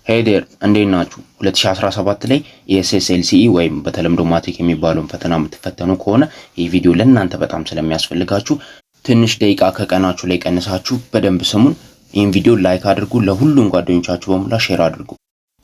ሄይ ዴር እንዴት ናችሁ? 2017 ላይ የኤስኤስኤልሲኢ ወይም በተለምዶ ማትሪክ የሚባለውን ፈተና የምትፈተኑ ከሆነ ይህ ቪዲዮ ለእናንተ በጣም ስለሚያስፈልጋችሁ ትንሽ ደቂቃ ከቀናችሁ ላይ ቀንሳችሁ በደንብ ስሙን። ይህን ቪዲዮ ላይክ አድርጉ፣ ለሁሉም ጓደኞቻችሁ በሙላ ሼር አድርጉ።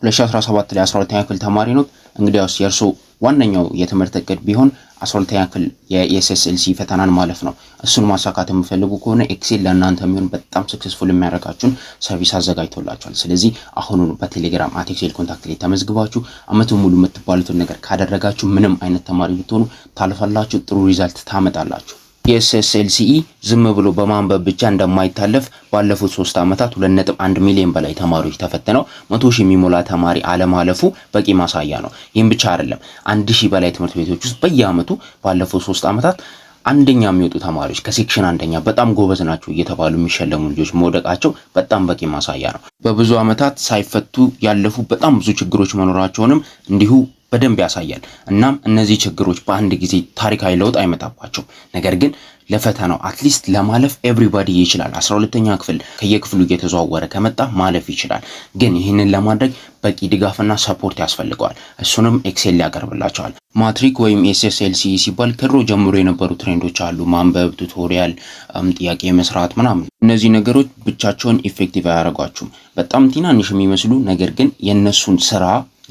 2017 ላይ 12ኛ ክፍል ተማሪ ነው። እንግዲያውስ የእርሶ ዋነኛው የትምህርት እቅድ ቢሆን 12ኛ ክፍል የኤስኤስኤልሲ ፈተናን ማለፍ ነው። እሱን ማሳካት የምፈልጉ ከሆነ ኤክሴል ለእናንተ የሚሆን በጣም ሰክሰስፉል የሚያደርጋችሁን ሰርቪስ አዘጋጅቶላችኋል። ስለዚህ አሁኑኑ በቴሌግራም @ኤክሴል ኮንታክት ላይ ተመዝግባችሁ አመቱን ሙሉ የምትባሉትን ነገር ካደረጋችሁ ምንም አይነት ተማሪ ብትሆኑ ታልፋላችሁ፣ ጥሩ ሪዛልት ታመጣላችሁ። የኤስኤስኤልሲኢ ዝም ብሎ በማንበብ ብቻ እንደማይታለፍ ባለፉት 3 ዓመታት 2.1 ሚሊዮን በላይ ተማሪዎች ተፈትነው 100,000 የሚሞላ ተማሪ አለማለፉ በቂ ማሳያ ነው። ይህም ብቻ አይደለም፣ 1,000 በላይ ትምህርት ቤቶች ውስጥ በየአመቱ ባለፉት 3 ዓመታት አንደኛ የሚወጡ ተማሪዎች ከሴክሽን አንደኛ በጣም ጎበዝ ናቸው እየተባሉ የሚሸለሙ ልጆች መውደቃቸው በጣም በቂ ማሳያ ነው። በብዙ ዓመታት ሳይፈቱ ያለፉ በጣም ብዙ ችግሮች መኖራቸውንም እንዲሁ በደንብ ያሳያል። እናም እነዚህ ችግሮች በአንድ ጊዜ ታሪካዊ ለውጥ አይመጣባቸው፣ ነገር ግን ለፈተናው አትሊስት ለማለፍ ኤቭሪባዲ ይችላል። 12ኛ ክፍል ከየክፍሉ እየተዘዋወረ ከመጣ ማለፍ ይችላል። ግን ይህንን ለማድረግ በቂ ድጋፍና ሰፖርት ያስፈልገዋል። እሱንም ኤክሴል ያቀርብላቸዋል። ማትሪክ ወይም ኤስኤስኤልሲ ሲባል ከድሮ ጀምሮ የነበሩ ትሬንዶች አሉ። ማንበብ፣ ቱቶሪያል፣ ጥያቄ መስራት ምናምን። እነዚህ ነገሮች ብቻቸውን ኢፌክቲቭ አያደርጓችሁም። በጣም ትናንሽ የሚመስሉ ነገር ግን የእነሱን ስራ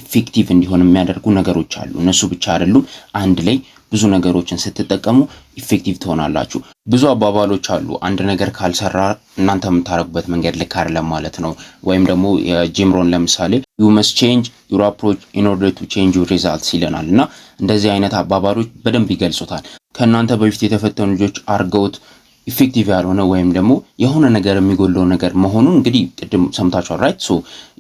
ኢፌክቲቭ እንዲሆን የሚያደርጉ ነገሮች አሉ። እነሱ ብቻ አይደሉም። አንድ ላይ ብዙ ነገሮችን ስትጠቀሙ ኢፌክቲቭ ትሆናላችሁ። ብዙ አባባሎች አሉ። አንድ ነገር ካልሰራ እናንተ የምታረጉበት መንገድ ልክ አይደለም ማለት ነው። ወይም ደግሞ የጂም ሮን ለምሳሌ you must change your approach in order to change your results ይለናል። እና እንደዚህ አይነት አባባሎች በደንብ ይገልጹታል። ከእናንተ በፊት የተፈተኑ ልጆች አርገውት ኢፌክቲቭ ያልሆነ ወይም ደግሞ የሆነ ነገር የሚጎለው ነገር መሆኑን እንግዲህ ቅድም ሰምታችኋል ራይት። ሶ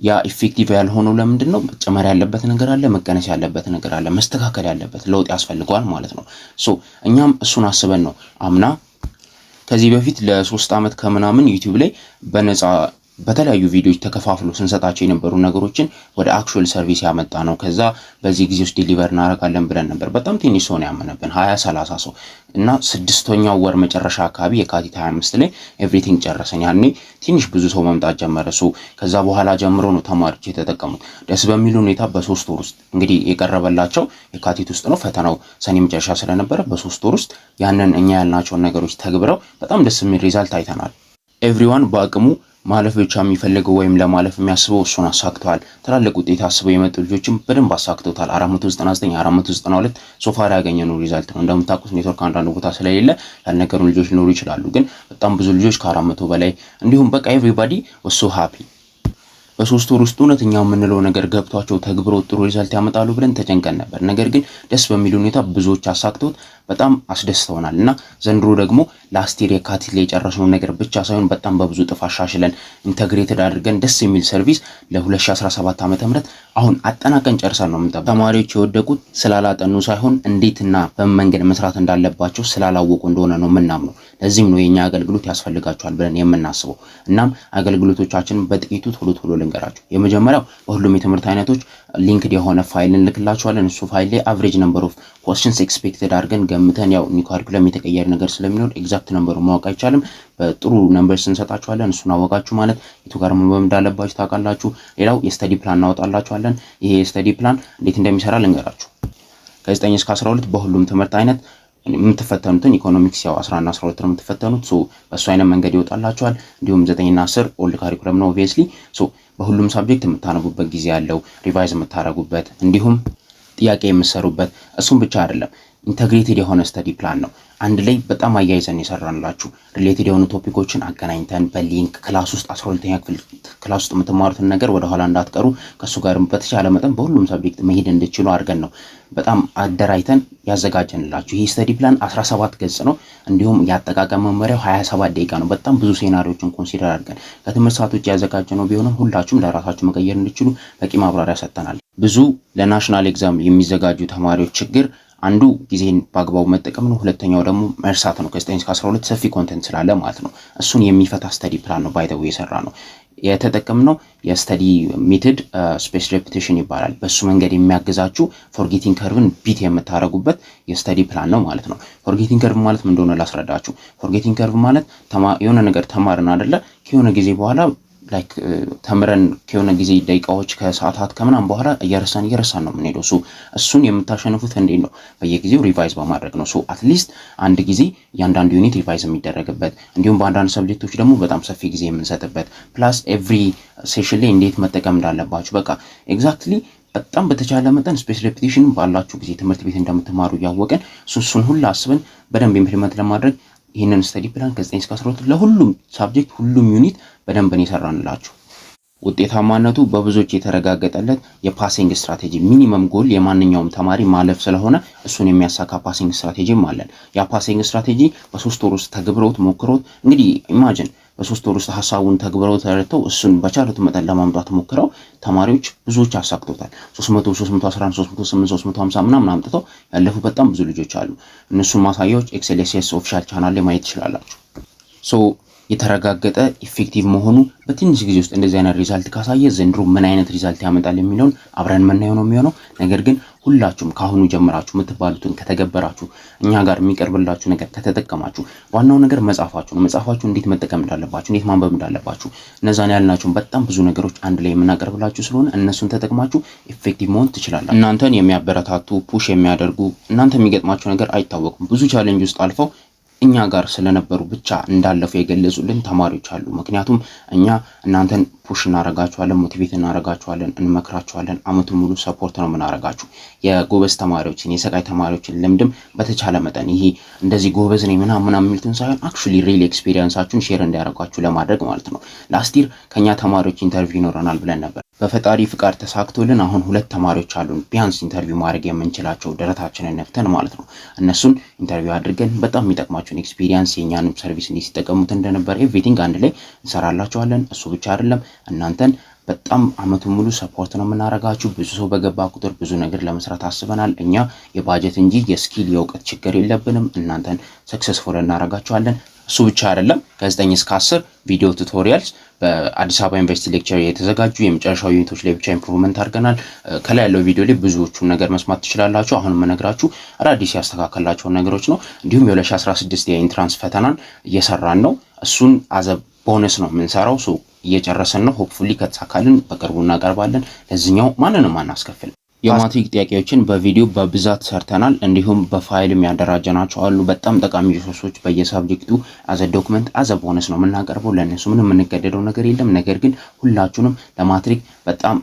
ያ ኢፌክቲቭ ያልሆነው ለምንድን ነው? መጨመር ያለበት ነገር አለ፣ መቀነስ ያለበት ነገር አለ፣ መስተካከል ያለበት ለውጥ ያስፈልገዋል ማለት ነው። ሶ እኛም እሱን አስበን ነው አምና ከዚህ በፊት ለ3 ዓመት ከምናምን ዩቲዩብ ላይ በነፃ በተለያዩ ቪዲዮዎች ተከፋፍሎ ስንሰጣቸው የነበሩ ነገሮችን ወደ አክቹዋል ሰርቪስ ያመጣ ነው። ከዛ በዚህ ጊዜ ውስጥ ዲሊቨር እናደርጋለን ብለን ነበር። በጣም ትንሽ ሰው ነው ያመነብን፣ 20-30 ሰው እና 6ኛው ወር መጨረሻ አካባቢ የካቲት 25 ላይ ኤቭሪቲንግ ጨረሰን። ያኔ ትንሽ ብዙ ሰው መምጣት ጀመረ። ከዛ በኋላ ጀምሮ ነው ተማሪዎች የተጠቀሙት። ደስ በሚል ሁኔታ በ3 ወር ውስጥ እንግዲህ የቀረበላቸው የካቲት ውስጥ ነው፣ ፈተናው ሰኔ መጨረሻ ስለነበረ በ3 ወር ውስጥ ያንን እኛ ያልናቸውን ነገሮች ተግብረው በጣም ደስ የሚል ሪዛልት አይተናል። ኤቭሪዋን በአቅሙ ማለፍ ብቻ የሚፈልገው ወይም ለማለፍ የሚያስበው እሱን አሳክተዋል። ትላልቅ ውጤት አስበው የመጡ ልጆችም በደንብ አሳክተውታል። 499 492 ሶፋር ያገኘነው ሪዛልት ነው። እንደምታውቁት ኔትወርክ አንዳንድ ቦታ ስለሌለ ያልነገሩ ልጆች ሊኖሩ ይችላሉ። ግን በጣም ብዙ ልጆች ከ400 በላይ እንዲሁም በቃ ኤቭሪባዲ ወሶ ሃፒ። በ3 ወር ውስጥ እውነተኛ የምንለው ነገር ገብቷቸው ተግብረው ጥሩ ሪዛልት ያመጣሉ ብለን ተጨንቀን ነበር። ነገር ግን ደስ በሚል ሁኔታ ብዙዎች አሳክተውት በጣም አስደስተውናል። እና ዘንድሮ ደግሞ ላስት ይር የካቲት ላይ የጨረስነው ነገር ብቻ ሳይሆን በጣም በብዙ ጥፍ አሻሽለን ኢንተግሬትድ አድርገን ደስ የሚል ሰርቪስ ለ2017 ዓ.ም አሁን አጠናቀን ጨርሰን ነው የምንጠብቀው። ተማሪዎች የወደቁት ስላላጠኑ ሳይሆን እንዴትና በምን መንገድ መስራት እንዳለባቸው ስላላወቁ እንደሆነ ነው የምናምነው። ለዚህም ነው የኛ አገልግሎት ያስፈልጋቸዋል ብለን የምናስበው። እናም አገልግሎቶቻችንን በጥቂቱ ቶሎ ልንገራችሁ። የመጀመሪያው በሁሉም የትምህርት አይነቶች ሊንክድ የሆነ ፋይል እንልክላችኋለን። እሱ ፋይል ላይ አቨሬጅ ነምበር ኦፍ ኳስችንስ ኤክስፔክትድ አድርገን ገምተን ያው ኒው ካሪኩለም የተቀየረ ነገር ስለሚኖር ኤግዛክት ነምበሩን ማወቅ አይቻልም። በጥሩ ነምበር ስንሰጣችኋለን። እሱን አወቃችሁ ማለት የቱ ጋር ማንበብ እንዳለባችሁ ታውቃላችሁ። ሌላው የስተዲ ፕላን እናወጣላችኋለን። ይሄ የስተዲ ፕላን እንዴት እንደሚሰራ ልንገራችሁ። ከ9 እስከ 12 በሁሉም ትምህርት አይነት የምትፈተኑትን ኢኮኖሚክስ ያው 11 12 ነው የምትፈተኑት። በሱ አይነት መንገድ ይወጣላችኋል። እንዲሁም 9 እና 10 ኦልድ ካሪኩለም ነው ኦብቪየስሊ። በሁሉም ሳብጀክት የምታነቡበት ጊዜ ያለው ሪቫይዝ የምታረጉበት እንዲሁም ጥያቄ የምትሰሩበት። እሱም ብቻ አይደለም ኢንተግሬትድ የሆነ ስተዲ ፕላን ነው። አንድ ላይ በጣም አያይዘን የሰራንላችሁ ሪሌትድ የሆኑ ቶፒኮችን አገናኝተን በሊንክ ክላስ ውስጥ 12ኛ ክፍል ክላስ ውስጥ የምትማሩትን ነገር ወደ ኋላ እንዳትቀሩ ከሱ ጋር በተቻለ መጠን በሁሉም ሰብጀክት መሄድ እንድትችሉ አድርገን ነው በጣም አደራጅተን ያዘጋጀንላችሁ። ይሄ ስተዲ ፕላን 17 ገጽ ነው። እንዲሁም ያጠቃቀም መመሪያው 27 ደቂቃ ነው። በጣም ብዙ ሴናሪዎችን ኮንሲደር አድርገን ከትምህርት ሰዓት ውጭ ያዘጋጀነው ቢሆንም ሁላችሁም ለራሳችሁ መቀየር እንድትችሉ በቂ ማብራሪያ ሰጥተናል። ብዙ ለናሽናል ኤግዛም የሚዘጋጁ ተማሪዎች ችግር አንዱ ጊዜን በአግባቡ መጠቀም ነው። ሁለተኛው ደግሞ መርሳት ነው። ከ9 እስከ 12 ሰፊ ኮንቴንት ስላለ ማለት ነው። እሱን የሚፈታ ስተዲ ፕላን ነው ባይ ዘ ዌይ የሰራ ነው። የተጠቀምነው የስተዲ ሜተድ ስፔስ ሬፒቲሽን ይባላል። በሱ መንገድ የሚያግዛችሁ ፎርጌቲንግ ከርቭን ቢት የምታረጉበት የስተዲ ፕላን ነው ማለት ነው። ፎርጌቲንግ ከርቭ ማለት ምን እንደሆነ ላስረዳችሁ። ፎርጌቲንግ ከርቭ ማለት የሆነ ነገር ተማርን አይደለ? ከሆነ ጊዜ በኋላ ላይክ ተምረን ከሆነ ጊዜ ደቂቃዎች ከሰዓታት ከምናምን በኋላ እየረሳን ነው የምንሄደው። እሱን የምታሸንፉት እንዴት ነው? በየጊዜው ሪቫይዝ በማድረግ ነው። አትሊስት አንድ ጊዜ እያንዳንዱ ዩኒት ሪቫይዝ የሚደረግበት እንዲሁም በአንዳንድ ሰብጀክቶች ደግሞ በጣም ሰፊ ጊዜ የምንሰጥበት ፕላስ ኤቭሪ ሴሽን ላይ እንዴት መጠቀም እንዳለባችሁ በቃ ኤግዛክትሊ በጣም በተቻለ መጠን ስፔስ ሬፒቴሽን ባላችሁ ጊዜ ትምህርት ቤት እንደምትማሩ እያወቀን እሱን ሁሉ አስበን በደንብ ኢምፕሊመንት ለማድረግ ይህንን ስተዲ ፕላን ከ9 እስከ 12 ለሁሉም ሳብጀክት ሁሉም ዩኒት በደንብ ነው የሰራንላችሁ። ውጤታማነቱ በብዙዎች የተረጋገጠለት የፓሲንግ ስትራቴጂ ሚኒመም ጎል የማንኛውም ተማሪ ማለፍ ስለሆነ እሱን የሚያሳካ ፓሲንግ ስትራቴጂም አለን። ያ ፓሲንግ ስትራቴጂ በ3 ወር ውስጥ ተግብረውት ሞክረውት እንግዲህ ኢማጂን በ3 ወር ውስጥ ሀሳቡን ተግብረው ተረድተው እሱን በቻሉት መጠን ለማምጣት ሞክረው ተማሪዎች ብዙዎች አሳክቶታል። 300 311 308 350 ምናምን አምጥተው ያለፉ በጣም ብዙ ልጆች አሉ። እነሱን ማሳያዎች ኤክስኤልኤስኤስ ኦፊሻል ቻናል ላይ ማየት ትችላላችሁ። የተረጋገጠ ኢፌክቲቭ መሆኑ በትንሽ ጊዜ ውስጥ እንደዚህ አይነት ሪዛልት ካሳየ ዘንድሮ ምን አይነት ሪዛልት ያመጣል የሚለውን አብረን የምናየው ነው የሚሆነው። ነገር ግን ሁላችሁም ካሁኑ ጀምራችሁ የምትባሉትን ከተገበራችሁ እኛ ጋር የሚቀርብላችሁ ነገር ከተጠቀማችሁ ዋናው ነገር መጻፋችሁ ነው። መጻፋችሁ እንዴት መጠቀም እንዳለባችሁ፣ እንዴት ማንበብ እንዳለባችሁ እነዛን ያልናችሁን በጣም ብዙ ነገሮች አንድ ላይ የምናቀርብላችሁ ስለሆነ እነሱን ተጠቅማችሁ ኢፌክቲቭ መሆን ትችላላችሁ። እናንተን የሚያበረታቱ ፑሽ የሚያደርጉ እናንተ የሚገጥማችሁ ነገር አይታወቅም ብዙ ቻሌንጅ ውስጥ አልፈው እኛ ጋር ስለነበሩ ብቻ እንዳለፉ የገለጹልን ተማሪዎች አሉ። ምክንያቱም እኛ እናንተን ፑሽ እናረጋችኋለን፣ ሞቲቬት እናረጋችኋለን፣ እንመክራችኋለን። አመቱን ሙሉ ሰፖርት ነው የምናረጋችሁ። የጎበዝ ተማሪዎችን የሰቃይ ተማሪዎችን ልምድም በተቻለ መጠን ይሄ እንደዚህ ጎበዝ ነኝ ምናምን የሚሉትን ሳይሆን አክቹሊ ሪል ኤክስፒሪየንሳችሁን ሼር እንዲያረጋችሁ ለማድረግ ማለት ነው። ላስት ይር ከኛ ተማሪዎች ኢንተርቪው ይኖረናል ብለን ነበር። በፈጣሪ ፍቃድ ተሳክቶልን አሁን 2 ተማሪዎች አሉን ቢያንስ ኢንተርቪው ማድረግ የምንችላቸው ደረታችንን ነፍተን ማለት ነው። እነሱን ኢንተርቪው አድርገን በጣም የሚጠቅማችሁን ኤክስፒሪየንስ የኛንም ሰርቪስ እንዴት ሲጠቀሙት እንደነበር ኤቭሪቲንግ አንድ ላይ እንሰራላችኋለን። እሱ ብቻ አይደለም እናንተን በጣም አመቱን ሙሉ ሰፖርት ነው የምናረጋችሁ። ብዙ ሰው በገባ ቁጥር ብዙ ነገር ለመስራት አስበናል። እኛ የባጀት እንጂ የስኪል የእውቀት ችግር የለብንም። እናንተን ሰክሰስፉል እናረጋችኋለን። እሱ ብቻ አይደለም ከ9 እስከ 10 ቪዲዮ ቱቶሪያልስ በአዲስ አበባ ዩኒቨርሲቲ ሌክቸር የተዘጋጁ የመጨረሻው ዩኒቶች ላይ ብቻ ኢምፕሩቭመንት አድርገናል። ከላይ ያለው ቪዲዮ ላይ ብዙዎቹን ነገር መስማት ትችላላችሁ። አሁን የምነግራችሁ አዳዲስ ያስተካከላቸውን ነገሮች ነው። እንዲሁም የ2016 የኢንትራንስ ፈተናን እየሰራን ነው። እሱን አዘ ቦነስ ነው የምንሰራው። እየጨረሰን ነው። ሆፕፉሊ ከተሳካልን በቅርቡ እናቀርባለን። ለዚህኛው ማንንም አናስከፍልም። የማትሪክ ጥያቄዎችን በቪዲዮ በብዛት ሰርተናል። እንዲሁም በፋይልም ያደራጀናቸው አሉ። በጣም ጠቃሚ ሪሶርሶች በየሳብጀክቱ አዘ ዶክመንት አዘ ቦነስ ነው የምናቀርበው። ለእነሱ ምንም የምንገደደው ነገር የለም። ነገር ግን ሁላችሁንም ለማትሪክ በጣም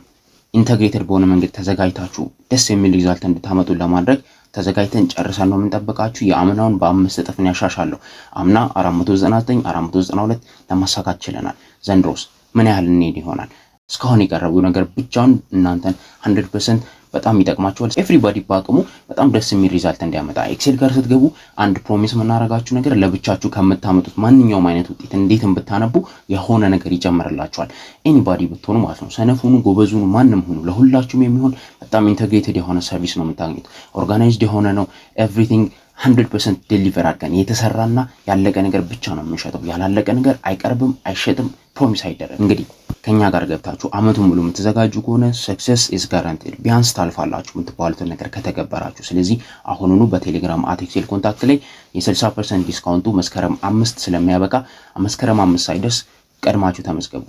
ኢንተግሬትድ በሆነ መንገድ ተዘጋጅታችሁ ደስ የሚል ሪዛልት እንድታመጡ ለማድረግ ተዘጋጅተን ጨርሰን ነው የምንጠብቃችሁ። የአምናውን በ5 እጥፍ ነው ያሻሻለው። አምና 499 492 ለማሳካት ችለናል። ዘንድሮስ ምን ያህል እንሄድ ይሆናል? እስካሁን የቀረቡ ነገር ብቻውን እናንተን 100% በጣም ይጠቅማችኋል። ኤቭሪባዲ በአቅሙ በጣም ደስ የሚል ሪዛልት እንዲያመጣ ኤክሴል ጋር ስትገቡ አንድ ፕሮሚስ የምናረጋችሁ ነገር ለብቻችሁ ከምታመጡት ማንኛውም አይነት ውጤት እንዴትም ብታነቡ የሆነ ነገር ይጨምርላችኋል። ኤኒባዲ ብትሆኑ ማለት ነው። ሰነፉኑ ጎበዙኑ ማንም ሆኑ ለሁላችሁም የሚሆን በጣም ኢንተግሬትድ የሆነ ሰርቪስ ነው የምታገኙት። ኦርጋናይዝድ የሆነ ነው። ኤቭሪቲንግ 100% ዴሊቨር አድርገን የተሰራና ያለቀ ነገር ብቻ ነው የምንሸጠው። ያላለቀ ነገር አይቀርብም፣ አይሸጥም፣ ፕሮሚስ አይደረግም። እንግዲህ ከኛ ጋር ገብታችሁ አመቱን ሙሉ የምትዘጋጁ ከሆነ ሰክሰስ ኢዝ ጋራንቲድ። ቢያንስ ታልፋላችሁ የምትባሉትን ነገር ከተገበራችሁ። ስለዚህ አሁኑኑ በቴሌግራም @excel ኮንታክት ላይ የ60% ዲስካውንቱ መስከረም 5 ስለሚያበቃ መስከረም 5 ሳይደርስ ቀድማችሁ ተመዝገቡ።